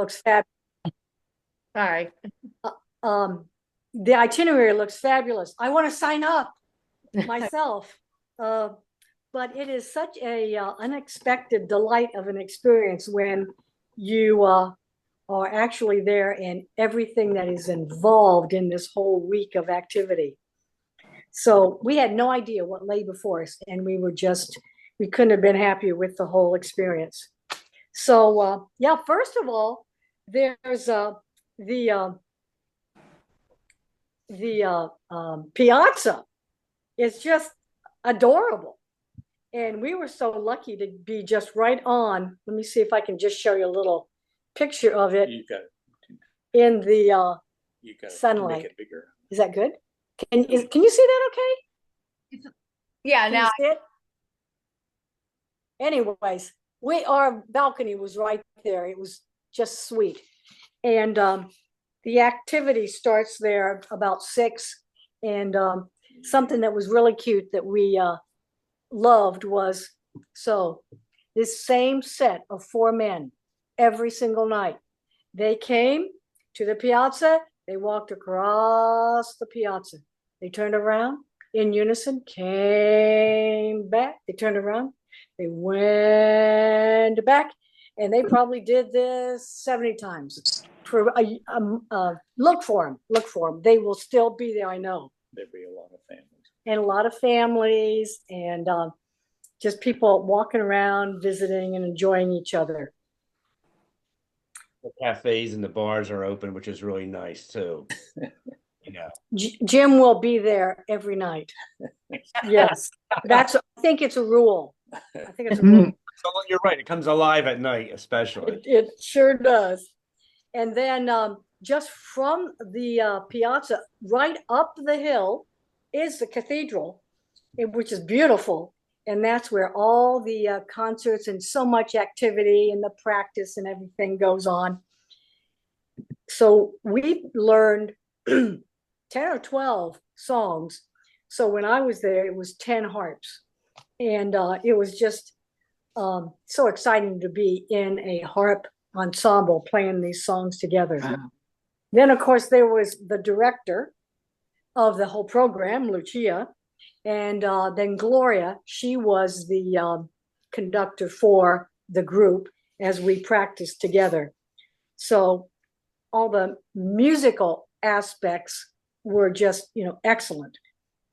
looks fab. Sorry. Um, the itinerary looks fabulous. I want to sign up myself. Uh, but it is such a unexpected delight of an experience when you are actually there and everything that is involved in this whole week of activity. So we had no idea what lay before us, and we couldn't have been happier with the whole experience. So yeah, first of all, there's the uh, the piazza is just adorable. And we were so lucky to be just right on. Let me see if I can just show you a little picture of it You got in the you got to sunlight. make it bigger. Is that good? Can you see that okay? Yeah, Can now you see it? Anyways, our balcony was right there. It was just sweet. And the activity starts there about 6. And something that was really cute that we loved was this same set of 4 men every single night. They came to the piazza, they walked across the piazza, they turned around in unison, came back, they turned around, they went back, and they probably did this 70 times. Look for them. They will still be there, I know. There'd be a lot of families. And a lot of families and just people walking around, visiting and enjoying each other. The cafes and the bars are open, which is really nice too. Jim will be there every night. Yes, I think it's a rule. I think it's a rule. So you're right. It comes alive at night, especially. It sure does. And then just from the piazza, right up the hill, is the cathedral, which is beautiful. And that's where all the concerts and so much activity and the practice and everything goes on. So we learned 10 or 12 songs. So when I was there, it was 10 harps. And it was just so exciting to be in a harp ensemble playing these songs together. Wow. Then, of course, there was the director of the whole program, Lucia. And then Gloria, she was the conductor for the group as we practiced together. So all the musical aspects were just, excellent.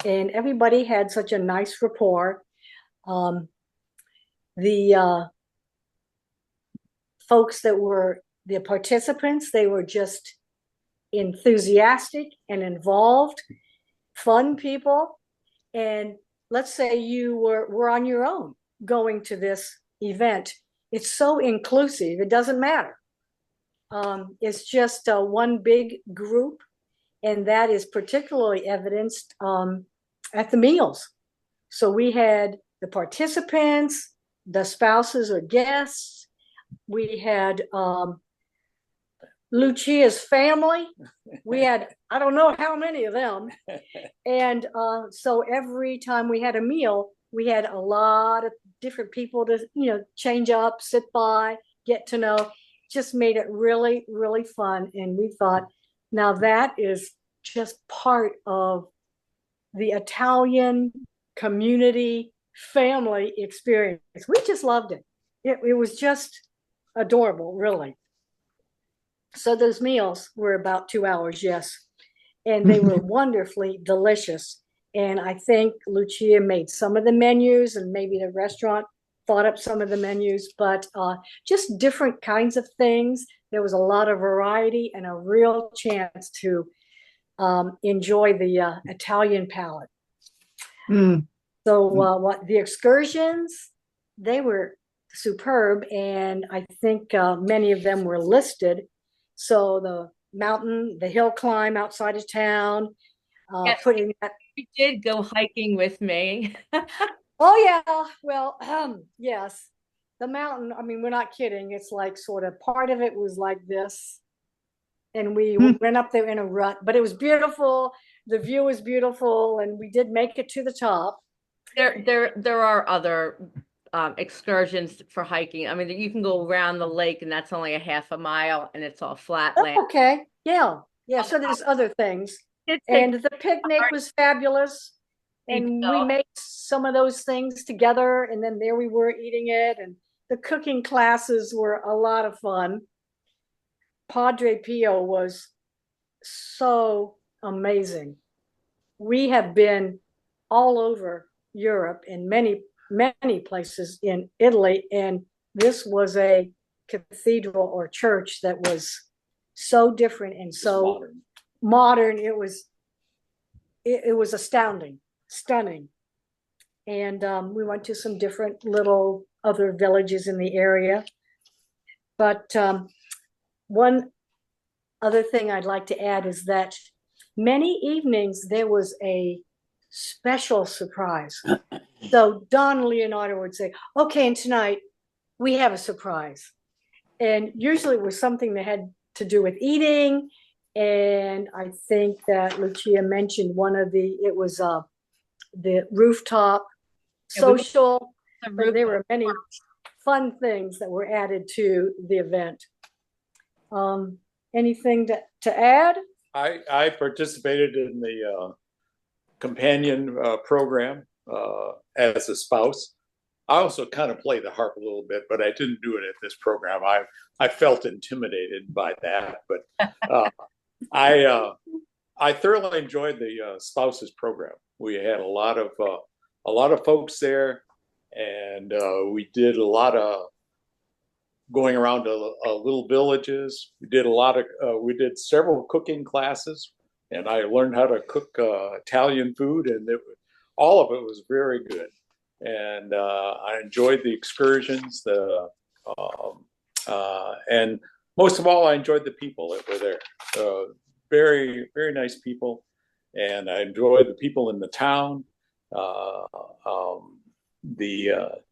And everybody had such a nice rapport. The folks that were the participants, they were just enthusiastic and involved, fun people. And let's say you were on your own going to this event. It's so inclusive. It doesn't matter. It's just one big group, and that is particularly evidenced at the meals. So we had the participants, the spouses or guests. We had Lucia's family. We had, I don't know how many of them. And so every time we had a meal, we had a lot of different people to, change up, sit by, get to know. Just made it really, really fun. And we thought, now that is just part of the Italian community family experience. We just loved it. It was just adorable, really. So those meals were about 2 hours, yes. And they were wonderfully delicious. And I think Lucia made some of the menus, and maybe the restaurant thought up some of the menus, but just different kinds of things. There was a lot of variety and a real chance to enjoy the Italian palate. So the excursions, they were superb. And I think many of them were listed. So the hill climb outside of town, yes, putting that. You did go hiking with me. Oh yeah, well, yes, the mountain. I mean, we're not kidding. It's like sort of part of it was like this, and we went up there in a rut, but it was beautiful. The view was beautiful, and we did make it to the top. There are other excursions for hiking. I mean, you can go around the lake and that's only a half a mile and it's all flat land. Okay, yeah, yeah, so there's other things. It's like And the picnic was fabulous. And we Seashell. made some of those things together, and then there we were eating it. And the cooking classes were a lot of fun. Padre Pio was so amazing. We have been all over Europe in many, many places in Italy, and this was a cathedral or church that was so different and so modern. It was astounding, stunning. And we went to some different little other villages in the area. But one other thing I'd like to add is that many evenings there was a special surprise. So Don Leonardo would say, okay, and tonight we have a surprise. And usually it was something that had to do with eating. And I think that Lucia mentioned it was the rooftop social, but there were many fun things that were added to the event. Anything to add? I participated in the companion program as a spouse. I also kind of play the harp a little bit, but I didn't do it at this program. I felt intimidated by that, but I thoroughly enjoyed the spouses program. We had a lot of folks there, and we did a lot of going around to little villages. We did several cooking classes, and I learned how to cook Italian food, and all of it was very good. And I enjoyed the excursions, and most of all, I enjoyed the people that were there. Very, very nice people, and I enjoyed the people in the town.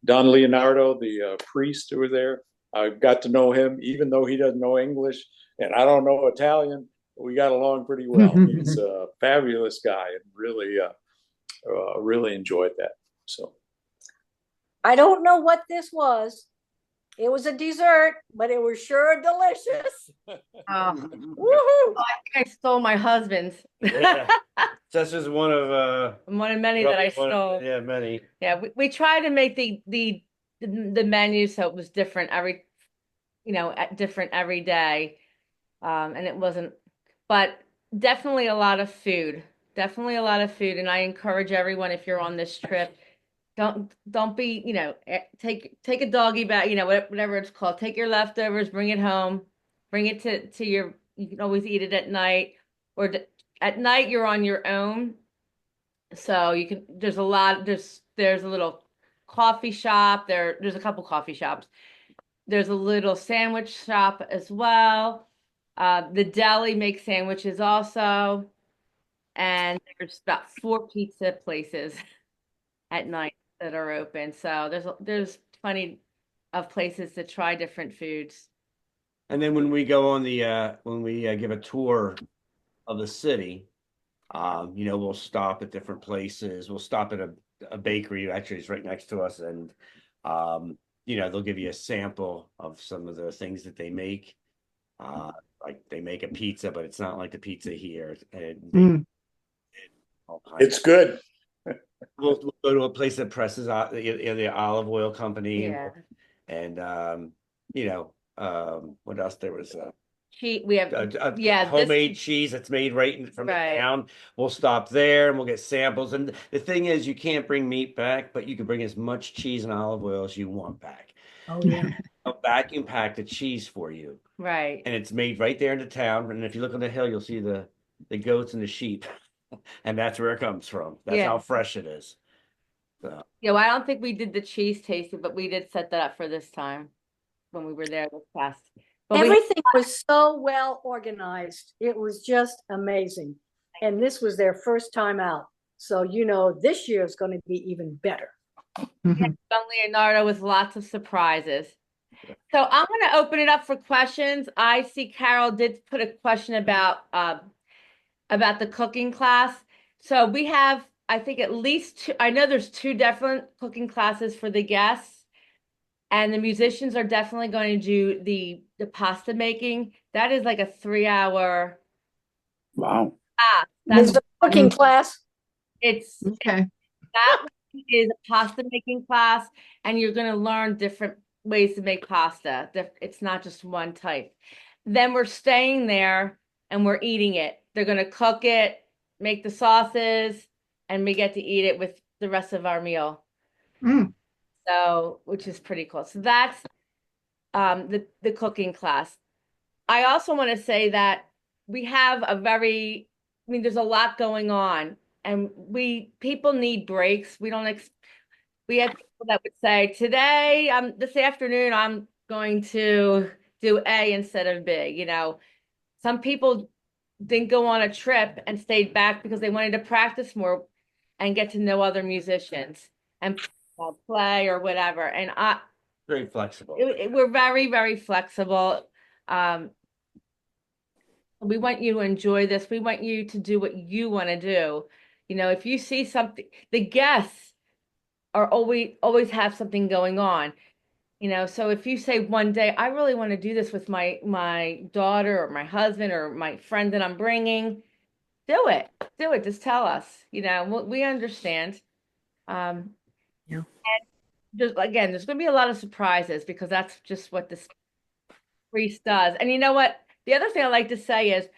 Don Leonardo, the priest who was there, I got to know him, even though he doesn't know English and I don't know Italian. We got along pretty well. He's a fabulous guy, and really enjoyed that. So I don't know what this was. It was a dessert, but it was sure delicious. Woohoo! I think I stole my husband's. Yeah. That's just one of Many that I stole. Yeah, many. Yeah, we try to make the menu so it was different different every day. And it wasn't, but definitely a lot of food. Definitely a lot of food. And I encourage everyone, if you're on this trip, don't be, take a doggy bag, whatever it's called. Take your leftovers, bring it home, bring it to you can always eat it at night, or at night you're on your own. So there's a little coffee shop. There's a couple coffee shops. There's a little sandwich shop as well. The deli makes sandwiches also. And there's about 4 pizza places at night that are open. So there's plenty of places to try different foods. And then when we go on when we give a tour of the city, we'll stop at different places. We'll stop at a bakery, actually it's right next to us, and they'll give you a sample of some of the things that they make. Like they make a pizza, but it's not like the pizza here. And it's good. We'll go to a place that presses the olive oil company. Yeah. And what else? There was We have homemade cheese that's made right from the town. We'll stop there and we'll get samples. And the thing is, you can't bring meat back, but you can bring as much cheese and olive oil as you want back. Oh yeah. I'll vacuum pack the cheese for you. Right. And it's made right there in the town. And if you look on the hill, you'll see the goats and the sheep. And that's where it comes from. That's how fresh it is. So. Yeah, well, I don't think we did the cheese tasting, but we did set that up for this time when we were there this past. But everything was so well organized. It was just amazing. And this was their first time out. So, this year is going to be even better. Don Leonardo with lots of surprises. So I'm going to open it up for questions. I see Carol did put a question about the cooking class. So we have, I think, at least two. I know there's 2 different cooking classes for the guests. And the musicians are definitely going to do the pasta making. That is like a 3 hour Wow. class. There's That's a cooking class. it's Okay. that is a pasta making class, and you're going to learn different ways to make pasta. It's not just one type. Then we're staying there and we're eating it. They're going to cook it, make the sauces, and we get to eat it with the rest of our meal. Mm. So, which is pretty cool. So that's the cooking class. I also want to say that we have I mean, there's a lot going on, and people need breaks. We have people that would say, today, this afternoon, I'm going to do A instead of B. You know, some people didn't go on a trip and stayed back because they wanted to practice more and get to know other musicians and play or whatever. And Very flexible. we're very, very flexible. We want you to enjoy this. We want you to do what you want to do. You know, if you see something, the guests are always have something going on. You know, so if you say one day, I really want to do this with my daughter or my husband or my friend that I'm bringing, do it. Do it. Just tell us. You know, we understand. Um, Yeah. and just again, there's going to be a lot of surprises because that's just what this priest does. And you know what? The other thing I like to say is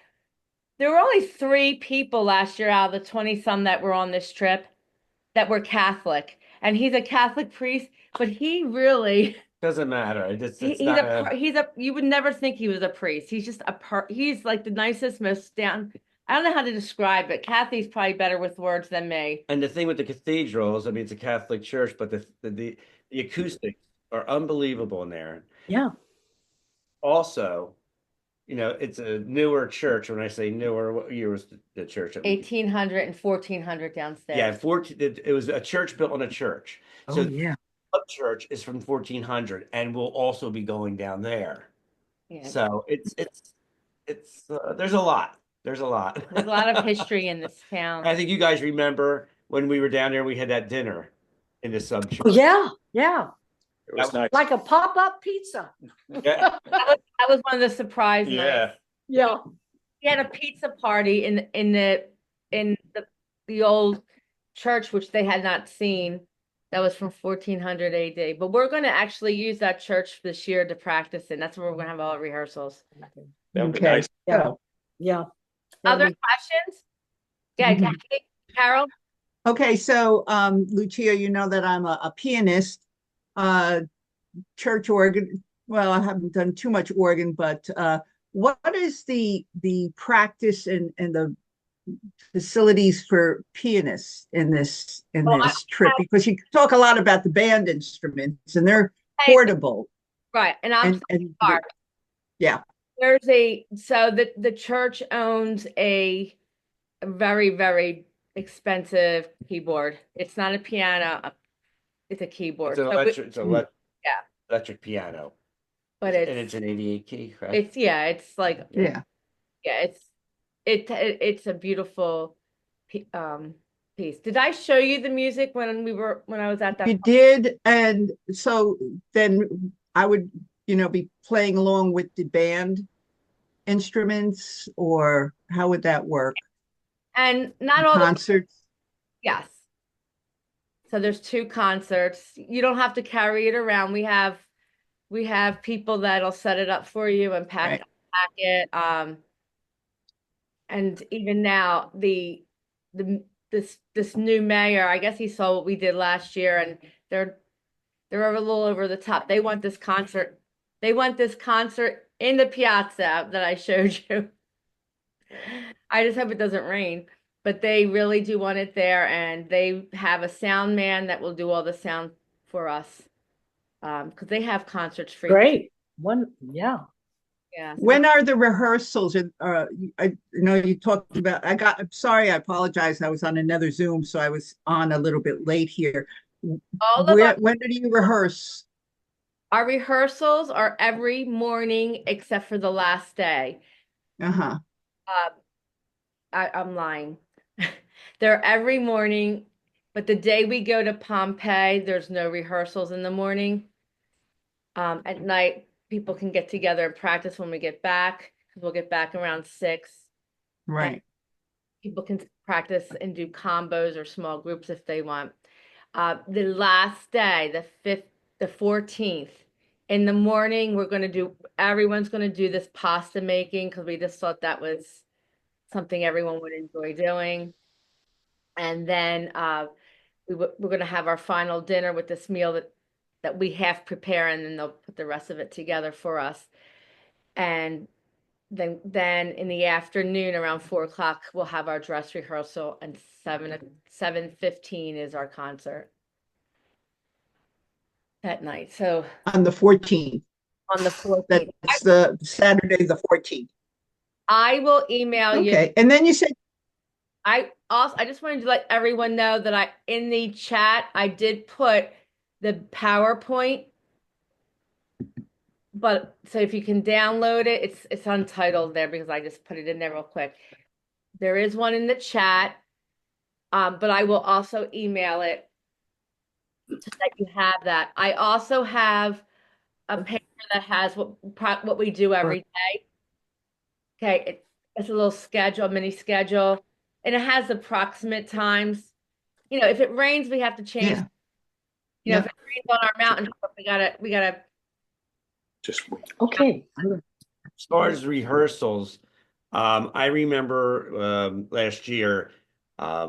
there were only 3 people last year out of the 20 some that were on this trip that were Catholic. And he's a Catholic priest, but he really Doesn't matter. It's he's not you would never think he was a priest. He's just he's like the nicest, most down. I don't know how to describe it. Kathy's probably better with words than me. And the thing with the cathedrals, I mean, it's a Catholic church, but the acoustics are unbelievable in there. Yeah. Also, you know, it's a newer church. When I say newer, what year was the church? 1800 and 1400 downstairs. Yeah, 14. It was a church built on a church. So Oh, yeah. the church is from 1400, and will also be going down there. Yeah. So it's there's a lot. There's a lot. There's a lot of history in this town. I think you guys remember when we were down there, we had that dinner in the sub church. Oh, yeah. Yeah. It was nice. Like a pop-up pizza. Yeah. That was one of the surprise Yeah. nights. Yeah. He had a pizza party in the old church, which they had not seen. That was from 1400 AD. But we're going to actually use that church this year to practice in. That's where we're going to have all our rehearsals. That would be Okay. nice. Yeah. Yeah. Other That'd questions? Yeah, Mhm. Kathy, Carol? Okay, so Lucia, you know that I'm a pianist, church organ. Well, I haven't done too much organ, but what is the practice and the facilities for pianists in this Well, trip? Because you talk a lot about the band instruments and they're portable. Right, and I'm And sorry. yeah. There's so the church owns a very, very expensive keyboard. It's not a piano, it's a keyboard. It's an electric, Yeah. electric piano. But And it's an 88 key, correct? it's like Yeah. it's a beautiful piece. Did I show you the music when I was at that? You did, and so then I would, be playing along with the band instruments, or how would that work? And not all Concerts? yes. So there's 2 concerts. You don't have to carry it around. We have people that'll set it up for you and pack it. And even now this new mayor, I guess he saw what we did last year, and they're a little over the top. They want this concert. They want this concert in the piazza that I showed you. I just hope it doesn't rain, but they really do want it there, and they have a sound man that will do all the sound for us. Because they have concerts free. Great. Yeah. Yeah. When are the rehearsals? I know you talked about, I'm sorry, I apologize. I was on another Zoom, so I was on a little bit late here. All of When do you rehearse? our rehearsals are every morning except for the last day. Uh-huh. I'm lying. They're every morning, but the day we go to Pompeii, there's no rehearsals in the morning. At night, people can get together and practice when we get back, because we'll get back around 6. Right. People can practice and do combos or small groups if they want. The last day, the 14th, in the morning, everyone's going to do this pasta making, because we just thought that was something everyone would enjoy doing. And then we're going to have our final dinner with this meal that we half prepare, and then they'll put the rest of it together for us. And then in the afternoon around 4 o'clock, we'll have our dress rehearsal, and 7:15 is our concert that night. So On the 14th. on the 14th, That's the Saturday, the 14th. I will email you. Okay. And then you said, I just wanted to let everyone know that in the chat, I did put the PowerPoint, but so if you can download it, it's untitled there because I just put it in there real quick. There is one in the chat, but I will also email it so that you have that. I also have a paper that has what we do every day. Okay, it's a little schedule, a mini schedule, and it has approximate times. If it rains, we have to change. yeah. If it rains on our mountain, we gotta. Just wait. Okay. As far as rehearsals, I remember last year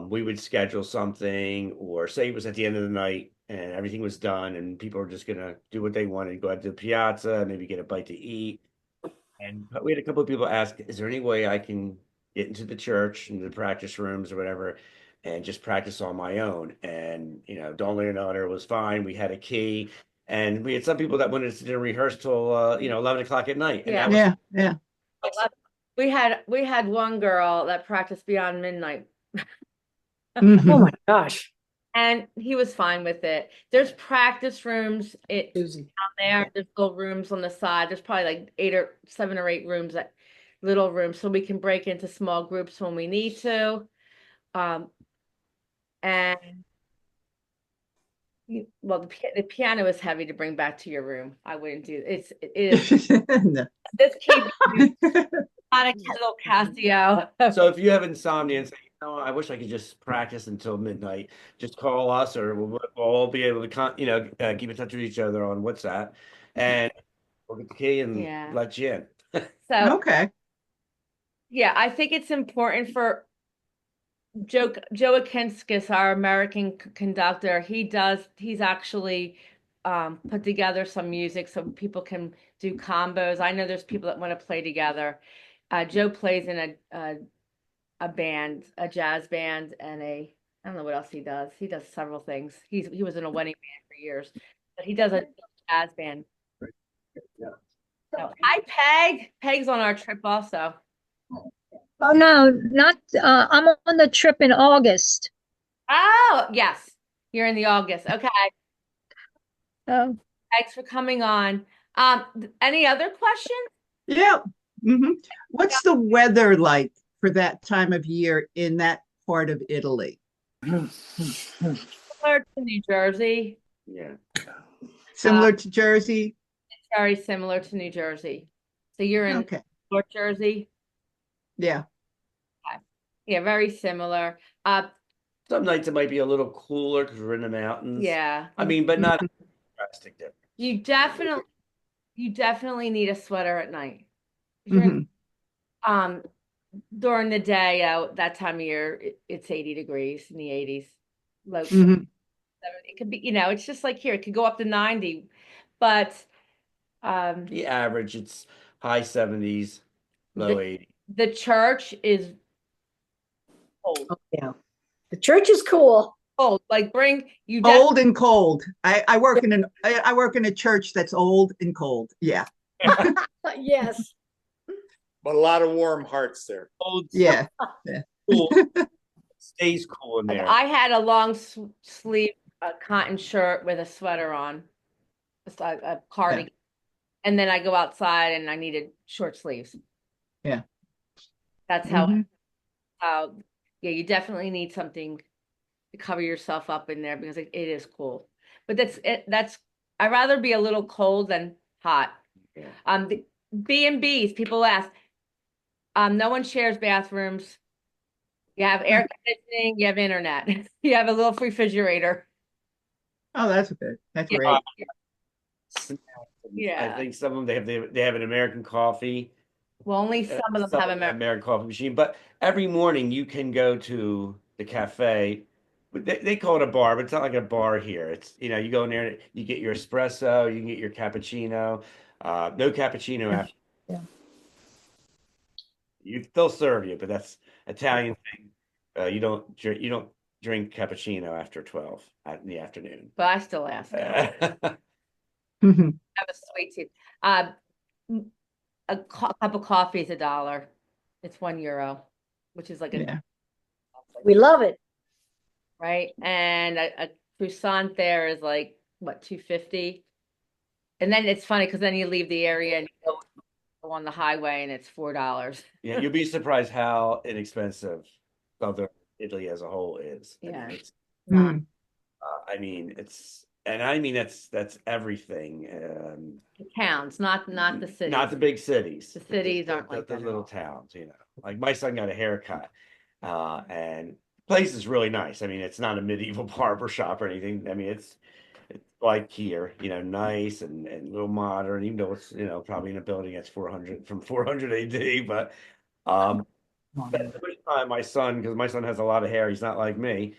we would schedule something, or say it was at the end of the night and everything was done and people were just gonna do what they wanted, go out to the piazza, maybe get a bite to eat. And we had a couple of people ask, is there any way I can get into the church, into the practice rooms or whatever, and just practice on my own? And, Dawn Leonardo was fine. We had a key. And we had some people that wanted to rehearse till 11 o'clock at night. And Yeah. that was Yeah. We had one girl that practiced beyond midnight, Mhm. Oh my gosh. and he was fine with it. There's practice rooms down Susie. there. There's little rooms on the side. There's probably like 7 or 8 rooms, little rooms, so we can break into small groups when we need to. And the piano is heavy to bring back to your room. I wouldn't do it. It is No. this keyboard, not a little Casio. so if you have insomnia and say, I wish I could just practice until midnight, just call us, or we'll all be able to keep in touch with each other on WhatsApp, and we'll get the key and Yeah. let you in. So Okay. yeah, I think it's important for Joe Akinskis, our American conductor. He's actually put together some music so people can do combos. I know there's people that want to play together. Joe plays in a band, a jazz band, and I don't know what else he does. He does several things. He was in a wedding band for years, but he does a jazz band. Yeah. So, hi, Peg. Peg's on our trip also. Oh, no, not, I'm on the trip in August. Oh, yes. You're in the August. Okay. Oh, Thanks for coming on. Any other questions? Yeah. What's the weather like for that time of year in that part of Italy? Similar to New Jersey. Yeah. Similar to Jersey? It's very similar to New Jersey. So you're in Okay. North Jersey? Yeah. Yeah, very similar. Some nights it might be a little cooler because we're in the mountains. Yeah. I mean, but not drastic difference. You definitely need a sweater at night. Mhm. During the day, that time of year, it's 80 degrees in the 80s. Low. Mhm. It could be, it's just like here, it could go up to 90, but The average, it's high 70s, low 80s. the church is cold. Oh, yeah. The church is cool. Cold. Like you Old and cold. I work in a church that's old and cold. Yeah. Yes. But a lot of warm hearts there. Cold, Yeah. cool. Stays cool in there. I had a long sleeve cotton shirt with a sweater on, a cardigan, and then I go outside and I needed short sleeves. Yeah. That's how. Mhm. Yeah, you definitely need something to cover yourself up in there because it is cool. But I'd rather be a little cold than hot. Yeah. The B&Bs, people ask, no one shares bathrooms. You have air conditioning, you have internet, you have a little refrigerator. Oh, that's good. That's Yeah. great. Snacks. I Yeah. think some of them they have an American coffee. Well, only some of them Some have of them have American. American coffee machine, but every morning you can go to the cafe. But they call it a bar, but it's not like a bar here. It's, you go in there and you get your espresso, you can get your cappuccino. No cappuccino after. Yeah. They'll serve you, but that's Italian thing. You don't drink cappuccino after 12 in the afternoon. But I still ask. I Mhm. have a sweet tooth. Uh, cup of coffee is $1. It's €1, which is like Yeah. We love it. right? And a croissant there is like what, 250. And then it's funny because then you leave the area and you go on the highway and it's $4. Yeah, you'll be surprised how inexpensive Southern Italy as a whole is. Yeah. Mm. I mean, that's everything. The towns, not the cities. Not the big cities. The cities aren't like the that at little all. towns. Like my son got a haircut, and the place is really nice. I mean, it's not a medieval barber shop or anything. I mean, it's like here, nice and a little modern, even though it's probably in a building that's 400 AD, but the first time because my son has a lot of hair, he's not like me,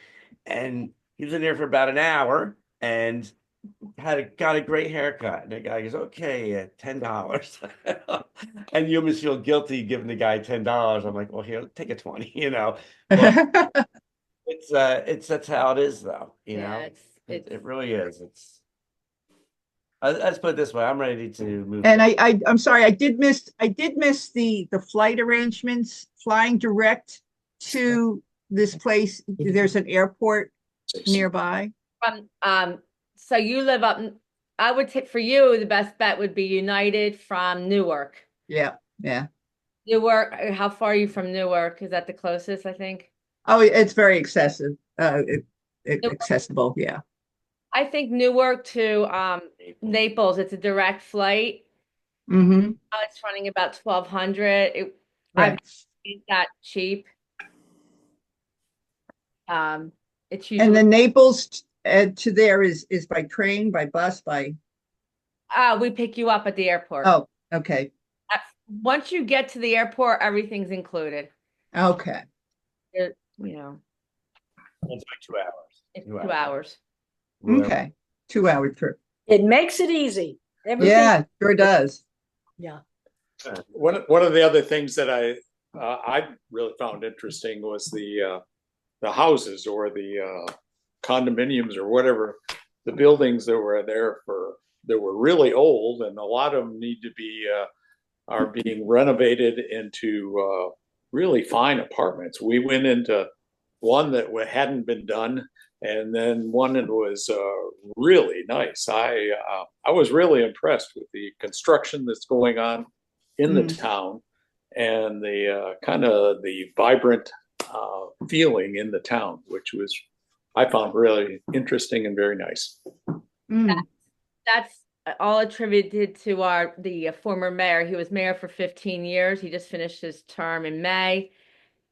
and he was in there for about an hour and got a great haircut. And the guy goes, "Okay, $10," and you almost feel guilty giving the guy $10. I'm like, "Well, here, take a 20," but it's that's how it is, though. Yeah, It really is. Let's put it this way: I'm ready to move. And I'm sorry, I did miss the flight arrangements, flying direct to this place. There's an airport nearby. So you live I would take for you, the best bet would be United from Newark. Yeah, yeah. Newark, how far are you from Newark? Is that the closest, I think? Oh, it's very excessive. Newark. Accessible. Yeah. I think Newark to Naples, it's a direct flight. Mm-hmm. It's running about 1,200. I've Right. seen that cheap. It's And usually then Naples to there is by train, by bus, by. we pick you up at the airport. Oh, okay. Once you get to the airport, everything's included. Okay. It's It's like 2 hours. it's 2 hours. Okay. 2 hour trip. It makes it easy. Everything. Yeah, sure does. Yeah. One of the other things that I really found interesting was the houses or the condominiums or whatever, the buildings that were that were really old, and a lot of them need to be are being renovated into really fine apartments. We went into one that hadn't been done, and then one that was really nice. I was really impressed with the construction that's going on in the town and the kind of the vibrant feeling in the town, which I found really interesting and very nice. Mm. That's all attributed to the former mayor. He was mayor for 15 years. He just finished his term in May.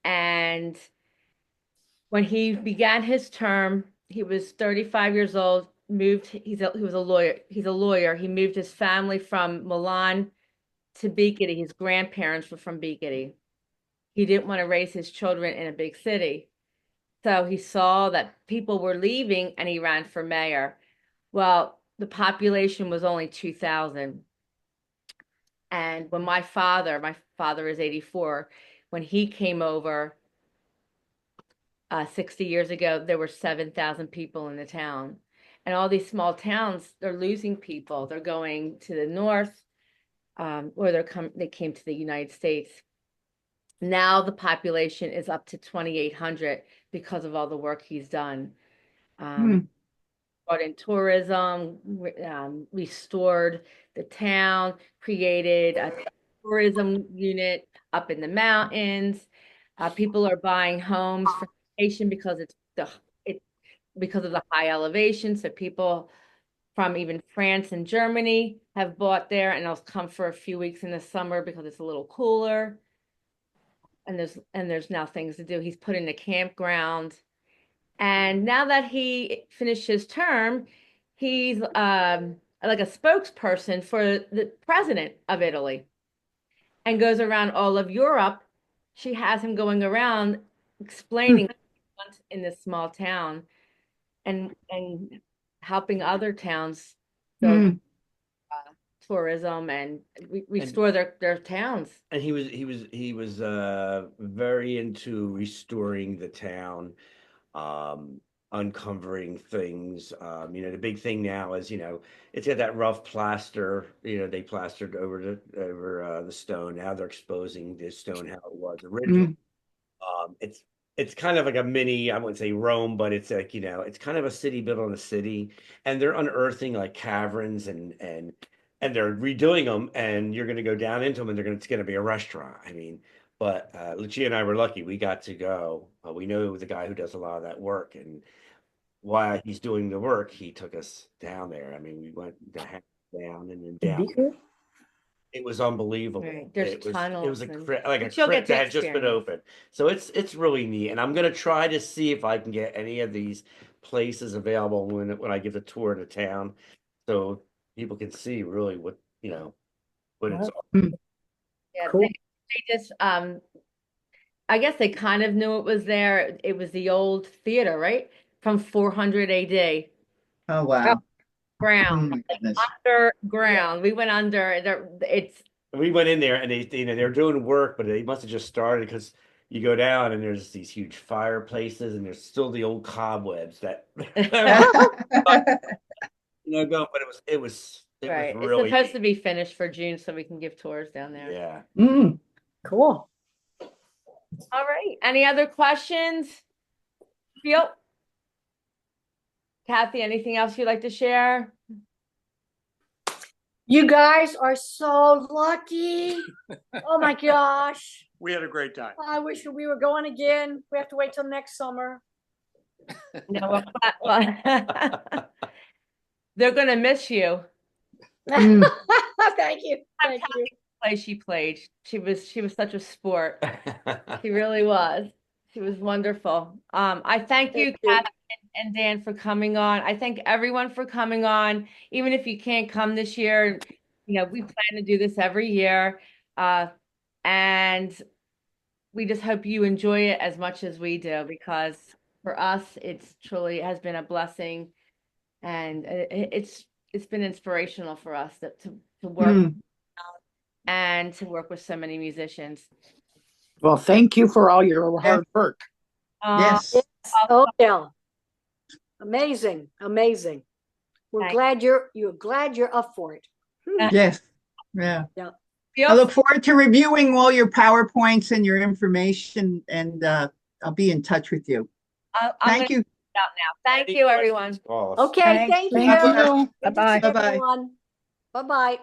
And when he began his term, he was 35 years old, he was a lawyer. He's a lawyer. He moved his family from Milan to Biccari. His grandparents were from Biccari. He didn't want to raise his children in a big city. So he saw that people were leaving and he ran for mayor. Well, the population was only 2,000. And when my father is 84, when he came over 60 years ago, there were 7,000 people in the town. And all these small towns, they're losing people. They're going to the north, or they came to the United States. Now the population is up to 2,800 because of all the work he's done. Brought in tourism, restored the town, created a tourism unit up in the mountains. People are buying homes for vacation because because of the high elevation. So people from even France and Germany have bought there, and they'll come for a few weeks in the summer because it's a little cooler. And there's now things to do. He's put in a campground. And now that he finished his term, he's like a spokesperson for the president of Italy and goes around all of Europe. She has him going around explaining what he wants in this small town and helping other towns build tourism and restore their towns. And he was very into restoring the town, uncovering things. The big thing now is, it's got that rough plaster. They plastered over the stone. Now they're exposing the stone how it was originally. It's kind of like a mini, I wouldn't say Rome, but it's like, it's kind of a city built on a city, and they're unearthing like caverns and they're redoing them, and you're going to go down into them, and it's going to be a restaurant. But Lucia and I were lucky. We got to go. We know the guy who does a lot of that work, and while he's doing the work, he took us down there. We went down and then down. It was unbelievable. Right. There's tunnels. It was like a crypt that had just been opened. So it's really neat, and I'm going to try to see if I can get any of these places available when I give the tour of the town, so people can see really what it's all. Yeah, Cool. they just I guess they kind of knew it was there. It was the old theater, right? From 400 AD. Oh, wow. Oh, Ground, my goodness. underground. We went under there. We went in there, and they're doing work, but they must have just started, because you go down and there's these huge fireplaces, and there's still the old cobwebs that go. But it was right. really It's supposed to be finished for June, so we can give tours down there. Yeah. Cool. All right. Any other questions? Feel? Kathy, anything else you'd like to share? You guys are so lucky. Oh my gosh. We had a great time. I wish we were going again. We have to wait till next summer. No, they're gonna miss you. Thank you. Thank you. Play she played. She was such a sport. She really was. She was wonderful. I thank you, Kathy and Dan, for coming on. I thank everyone for coming on. Even if you can't come this year, we plan to do this every year. And we just hope you enjoy it as much as we do, because for us, it has been a blessing, and it's been inspirational for us to work and to work with so many musicians. Well, thank you for all your hard work. Yes. Oh yeah. Amazing. Amazing. We're glad you're up for it. Yes. Yeah. Yeah. I look forward to reviewing all your PowerPoints and your information, and I'll be in touch with you. Thank you. Out now. Thank you, everyone. Okay, thank you. Thank you. Good to Bye-bye. see everyone. Bye-bye.